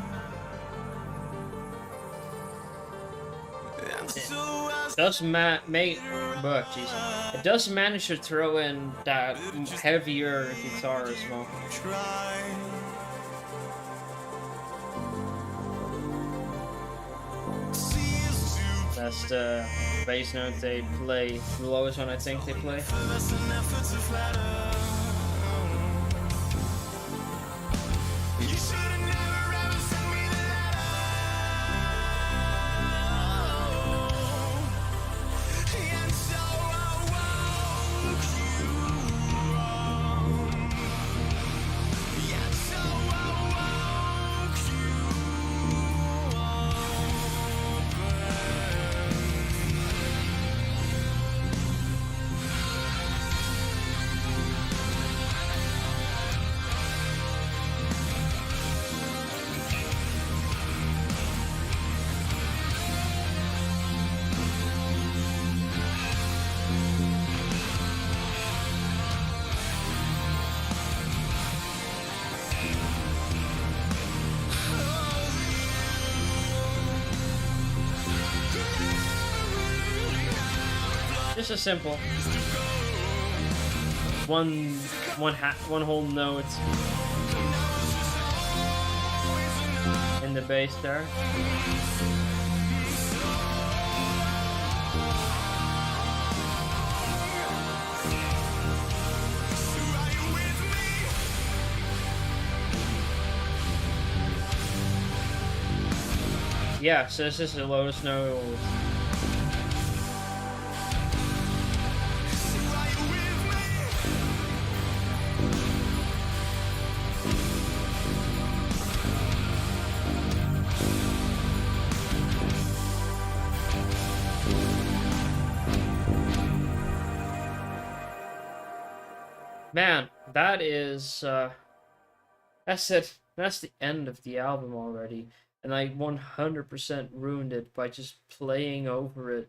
B: And so I
A: Does it does manage to throw in that heavier guitar as well.
B: try. Seems to
A: That's the bass note they play, the lowest one I think they play.
B: less an effort to flatter. You should have never ever sent me the letter. And so I woke you up. And so I woke you
A: Just a simple one whole note in the bass there. Yeah, so this is the lowest note. Man, that is that's it. That's the end of the album already, and I 100% ruined it by just playing over it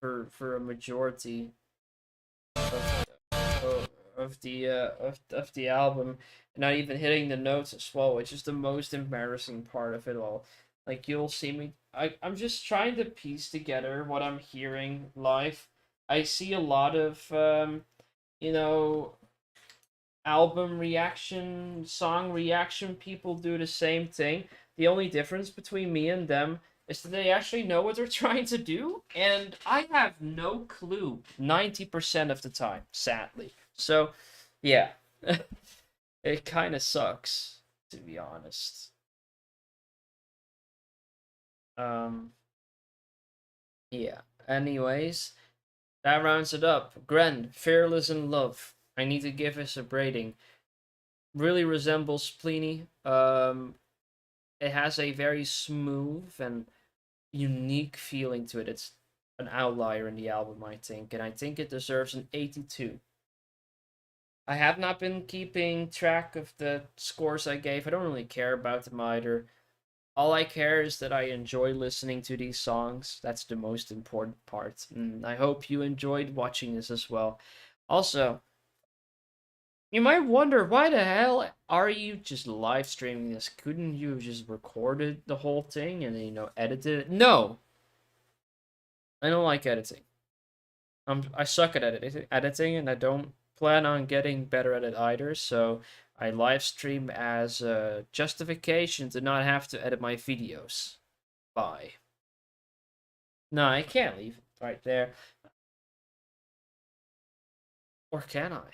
A: for a majority of the album, and not even hitting the notes as well, which is the most embarrassing part of it all. Like you'll see me, I'm just trying to piece together what I'm hearing live. I see a lot of you know, album reaction, song reaction people do the same thing. The only difference between me and them is that they actually know what they're trying to do, and I have no clue 90% of the time, sadly. So, yeah, it kind of sucks, to be honest. Um, yeah. Anyways, that rounds it up. Gren, Fearless in Love. I need to give this a rating. Really resembles Pliny. It has a very smooth and unique feeling to it. It's an outlier in the album, I think, and I think it deserves an 82. I have not been keeping track of the scores I gave. I don't really care about them either. All I care is that I enjoy listening to these songs. That's the most important part. And I hope you enjoyed watching this as well. Also, you might wonder, why the hell are you just live streaming this? Couldn't you have just recorded the whole thing and then, edited it? No! I don't like editing. I suck at editing, and I don't plan on getting better at it either, so I live stream as a justification to not have to edit my videos. Bye. No, I can't leave it right there. Or can I?